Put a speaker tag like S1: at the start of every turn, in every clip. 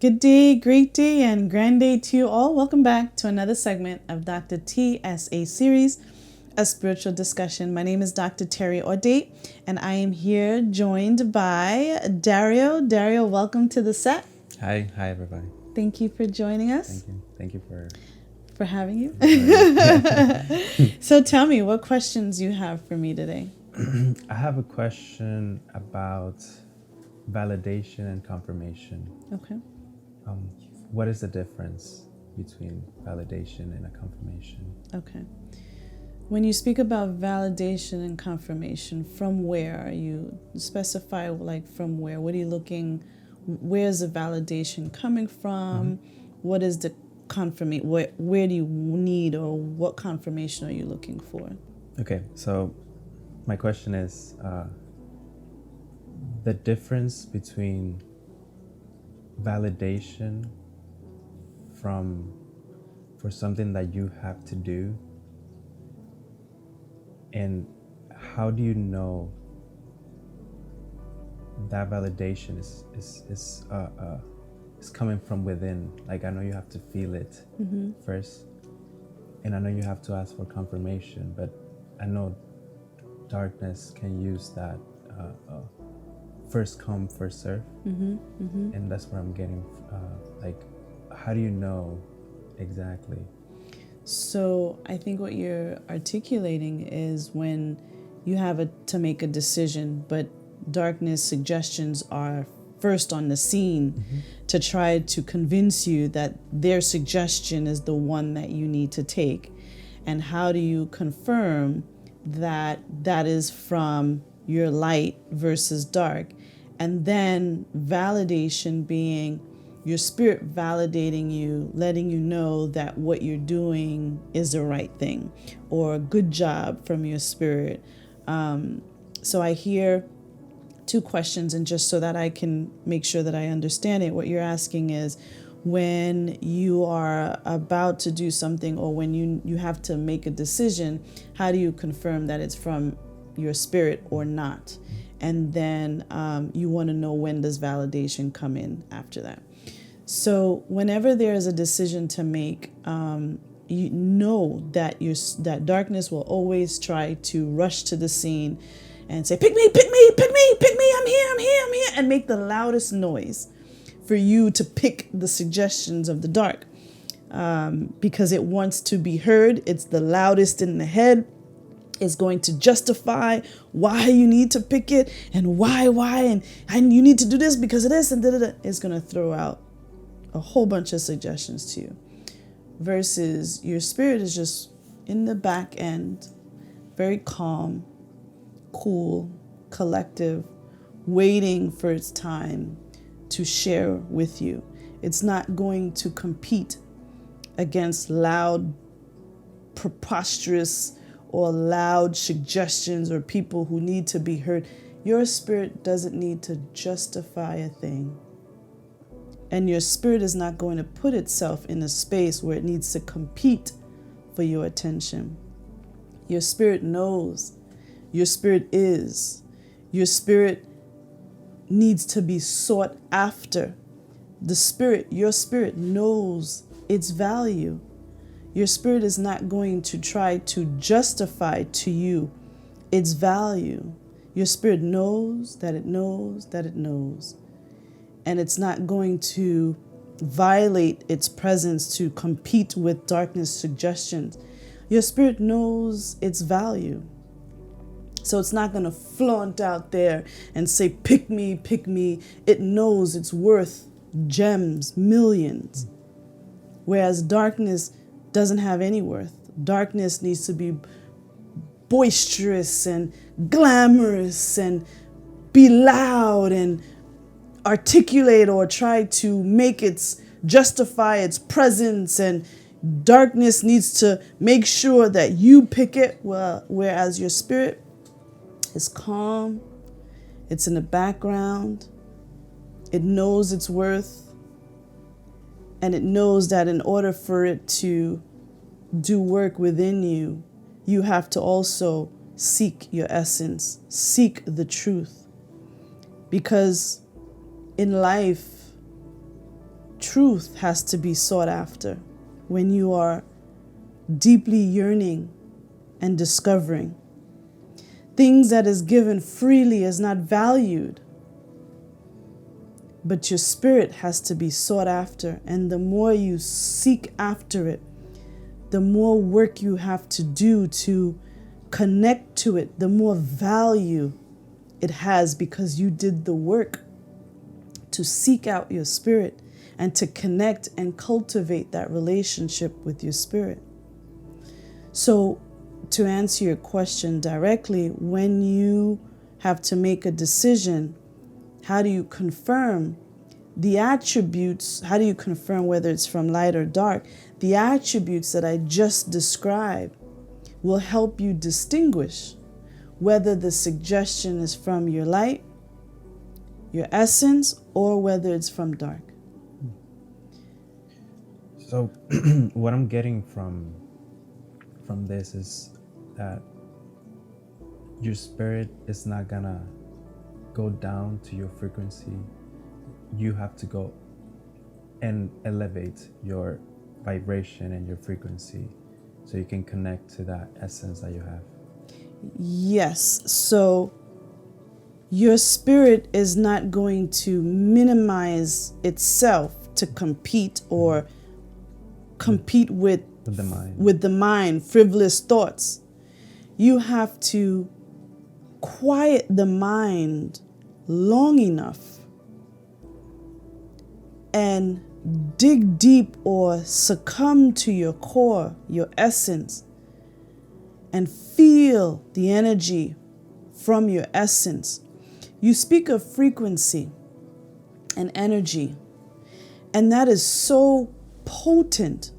S1: Good day, great day, and grand day to you all. Welcome back to another segment of Dr. TSA series, a spiritual discussion. My name is Dr. Terry O'Day, and I am here joined by Dario. Dario, welcome to the set.
S2: Hi everybody.
S1: Thank you for joining us.
S2: Thank you
S1: For having you.
S2: for
S1: So tell me, what questions you have for me today?
S2: I have a question about validation and confirmation.
S1: Okay.
S2: What is the difference between validation and a confirmation?
S1: Okay. When you speak about validation and confirmation, from where are you specify, like from where? What are you looking? Where's the validation coming from? What is the confirmation? Where do you need, or what confirmation are you looking for?
S2: Okay, so my question is the difference between validation for something that you have to do, and how do you know that validation is coming from within? Like, I know you have to feel it first, and I know you have to ask for confirmation, but I know darkness can use that first come, first serve, and that's what I'm getting. Like, how do you know exactly?
S1: So I think what you're articulating is when you have to make a decision, but darkness suggestions are first on the scene to try to convince you that their suggestion is the one that you need to take. And how do you confirm that that is from your light versus dark? And then validation being your spirit validating you, letting you know that what you're doing is the right thing, or good job from your spirit. So I hear two questions, and just so that I can make sure that I understand it, what you're asking is, when you are about to do something, or when you have to make a decision, how do you confirm that it's from your spirit or not? And then you want to know, when does validation come in after that? So whenever there is a decision to make, you know that that darkness will always try to rush to the scene and say, pick me, pick me, pick me, pick me, I'm here, I'm here, I'm here, and make the loudest noise for you to pick the suggestions of the dark, because it wants to be heard. It's the loudest in the head. It's going to justify why you need to pick it, and why, and you need to do this because of this, and da-da-da. It's going to throw out a whole bunch of suggestions to you, versus your spirit is just in the back end, very calm, cool, collective, waiting for its time to share with you. It's not going to compete against loud, preposterous, or loud suggestions, or people who need to be heard. Your spirit doesn't need to justify a thing. And your spirit is not going to put itself in a space where it needs to compete for your attention. Your spirit knows. Your spirit is. Your spirit needs to be sought after. Your spirit knows its value. Your spirit is not going to try to justify to you its value. Your spirit knows that it knows that it knows. And it's not going to violate its presence to compete with darkness suggestions. Your spirit knows its value. So it's not going to flaunt out there and say, pick me, pick me. It knows it's worth gems, millions. Whereas darkness doesn't have any worth. Darkness needs to be boisterous and glamorous and be loud and articulate, or try to make justify its presence, and darkness needs to make sure that you pick it. Whereas your spirit is calm, it's in the background, it knows its worth, and it knows that in order for it to do work within you, you have to also seek your essence, seek the truth. Because in life, truth has to be sought after, when you are deeply yearning and discovering. Things that is given freely is not valued, but your spirit has to be sought after. And the more you seek after it, the more work you have to do to connect to it, the more value it has, because you did the work to seek out your spirit and to connect and cultivate that relationship with your spirit. So, to answer your question directly, when you have to make a decision, how do you confirm the attributes? How do you confirm whether it's from light or dark? The attributes that I just described will help you distinguish whether the suggestion is from your light, your essence, or whether it's from dark.
S2: So what I'm getting from this is that your spirit is not gonna go down to your frequency. You have to go and elevate your vibration and your frequency so you can connect to that essence that you have.
S1: Yes. So your spirit is not going to minimize itself to compete or compete with the mind, frivolous thoughts. You have to quiet the mind long enough and dig deep or succumb to your core, your essence, and feel the energy from your essence. You speak of frequency and energy, and that is so potent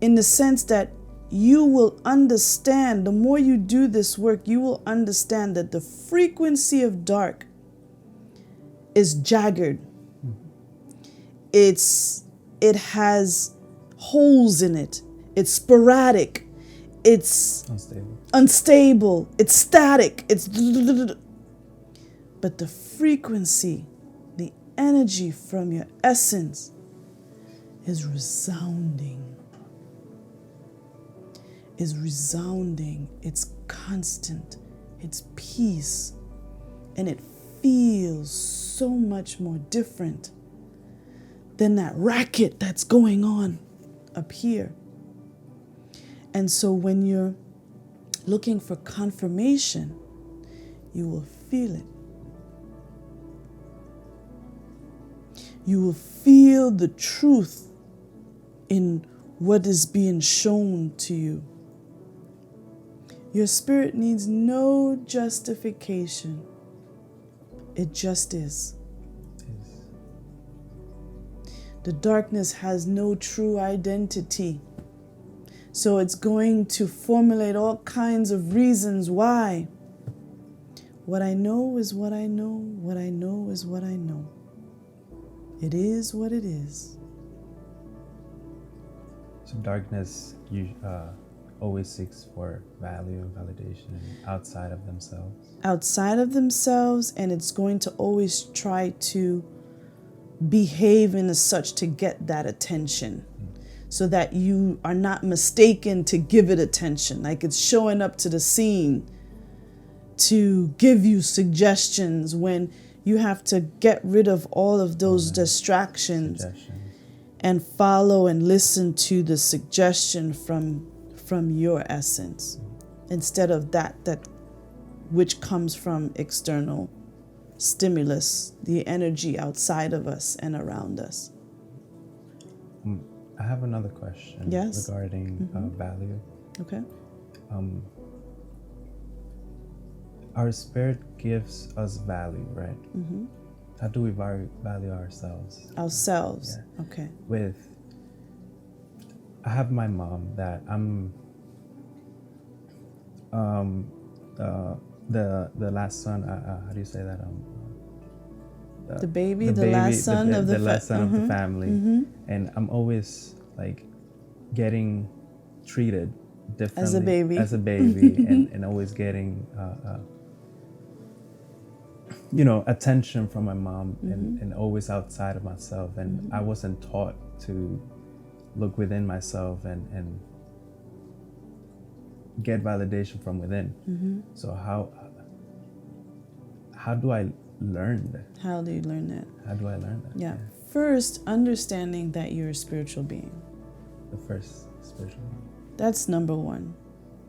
S1: in the sense that you will understand, the more you do this work, you will understand that the frequency of dark is jagged. It has holes in it. It's sporadic. It's unstable. It's static. But the frequency, the energy from your essence is resounding. It's constant. It's peace. And it feels so much more different than that racket that's going on up here. And so when you're looking for confirmation, you will feel it. You will feel the truth in what is being shown to you. Your spirit needs no justification. It just is. The darkness has no true identity. So it's going to formulate all kinds of reasons why. What I know is what I know. What I know is what I know. It is what it is.
S2: So darkness always seeks for value and validation outside of themselves.
S1: Outside of themselves, and it's going to always try to behave in as such to get that attention, so that you are not mistaken to give it attention. Like it's showing up to the scene to give you suggestions when you have to get rid of all of those distractions and follow and listen to the suggestion from your essence, instead of that which comes from external stimulus, the energy outside of us and around us.
S2: I have another question regarding value.
S1: Okay.
S2: Our spirit gives us value, right?
S1: Mm-hmm.
S2: How do we value ourselves?
S1: Ourselves.
S2: Yeah.
S1: Okay.
S2: I have my mom that I'm the last son. How do you say that?
S1: The last son of the
S2: last son of the family, and I'm always like getting treated differently
S1: as a baby,
S2: and always getting attention from my mom, and always outside of myself. And I wasn't taught to look within myself and get validation from within. So how do I learn that?
S1: How do you learn that?
S2: How do I learn that?
S1: Yeah. First, understanding that you're a spiritual being.
S2: The first spiritual being.
S1: That's number one.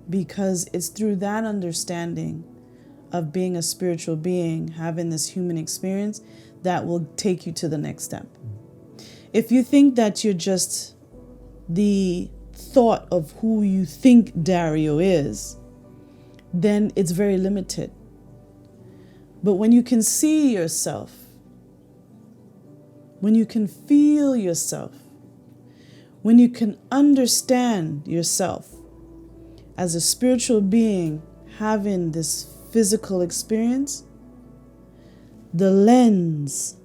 S1: Because it's through that understanding of being a spiritual being, having this human experience, that will take you to the next step. If you think that you're just the thought of who you think Dario is, then it's very limited. But when you can see yourself, when you can feel yourself, when you can understand yourself as a spiritual being having this physical experience, the lens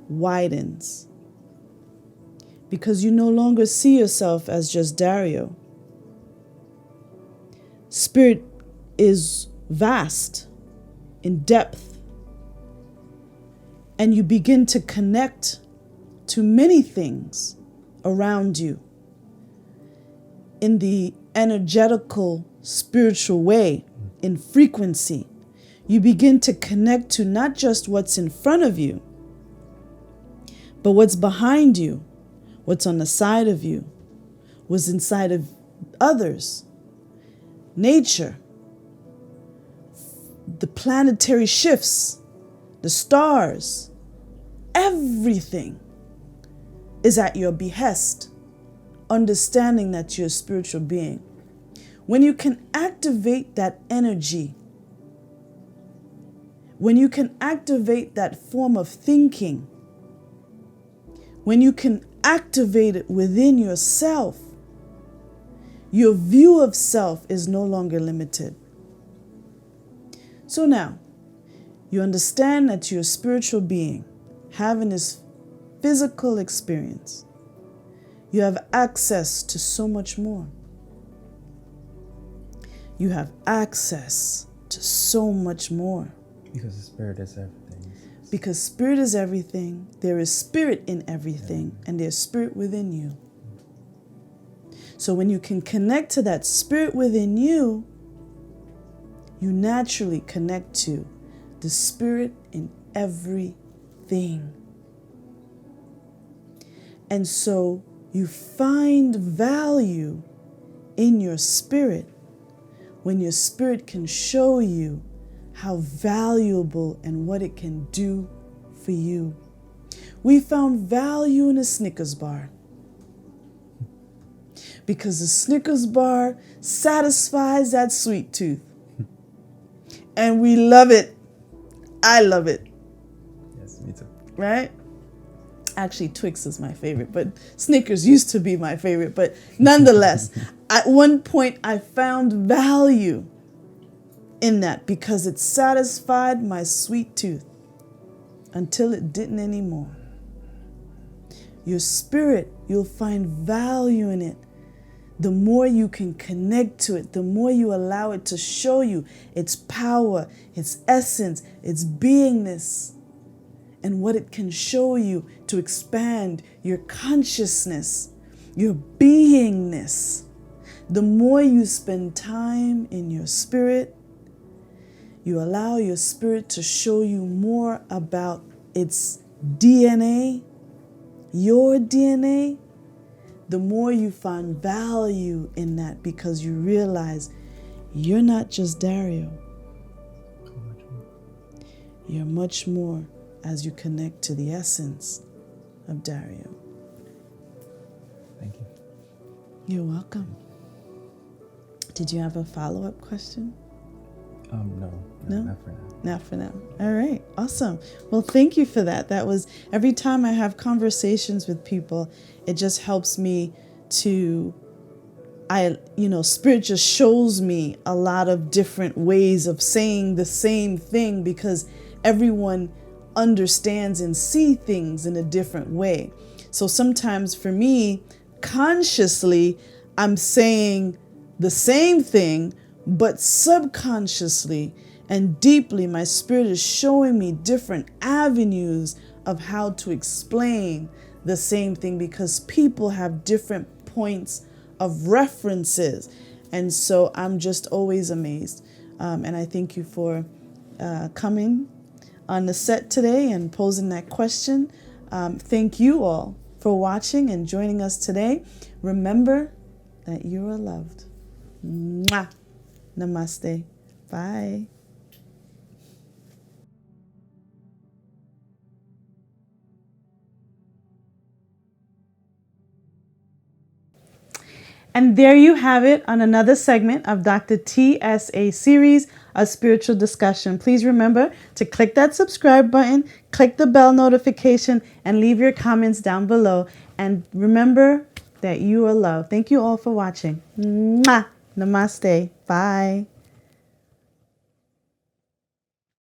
S1: widens. Because you no longer see yourself as just Dario. Spirit is vast in depth. And you begin to connect to many things around you in the energetical, spiritual way, in frequency. You begin to connect to not just what's in front of you, but what's behind you, what's on the side of you, what's inside of others, nature, the planetary shifts, the stars, everything is at your behest, understanding that you're a spiritual being. When you can activate that energy, when you can activate that form of thinking, when you can activate it within yourself, your view of self is no longer limited. So now, you understand that you're a spiritual being, having this physical experience. You have access to so much more. You have access to so much more.
S2: Because the spirit is everything.
S1: Because spirit is everything. There is spirit in everything, and there's spirit within you. So when you can connect to that spirit within you, you naturally connect to the spirit in everything. And so you find value in your spirit when your spirit can show you how valuable and what it can do for you. We found value in a Snickers bar because the Snickers bar satisfies that sweet tooth. And we love it. I love it.
S2: Yes, me too.
S1: Right? Actually, Twix is my favorite, but Snickers used to be my favorite. But nonetheless, at one point I found value in that because it satisfied my sweet tooth until it didn't anymore. Your spirit, you'll find value in it. The more you can connect to it, the more you allow it to show you its power, its essence, its beingness, and what it can show you to expand your consciousness, your beingness. The more you spend time in your spirit, you allow your spirit to show you more about its DNA, your DNA, the more you find value in that because you realize you're not just Dario. You're much more as you connect to the essence of Dario.
S2: Thank you.
S1: You're welcome. Did you have a follow-up question?
S2: No, not for now.
S1: Not for now. All right, awesome. Well, thank you for that. That was, every time I have conversations with people, it just helps me to, spirit just shows me a lot of different ways of saying the same thing because everyone understands and see things in a different way. So sometimes for me, consciously, I'm saying the same thing, but subconsciously, And deeply, my spirit is showing me different avenues of how to explain the same thing, because people have different points of references. And so I'm just always amazed. And I thank you for coming on the set today and posing that question. Thank you all for watching and joining us today. Remember that you are loved. Mwah. Namaste. Bye. And there you have it on another segment of Dr. TSA series, A Spiritual Discussion. Please remember to click that subscribe button, click the bell notification, and leave your comments down below. And remember that you are loved. Thank you all for watching. Mwah! Namaste. Bye.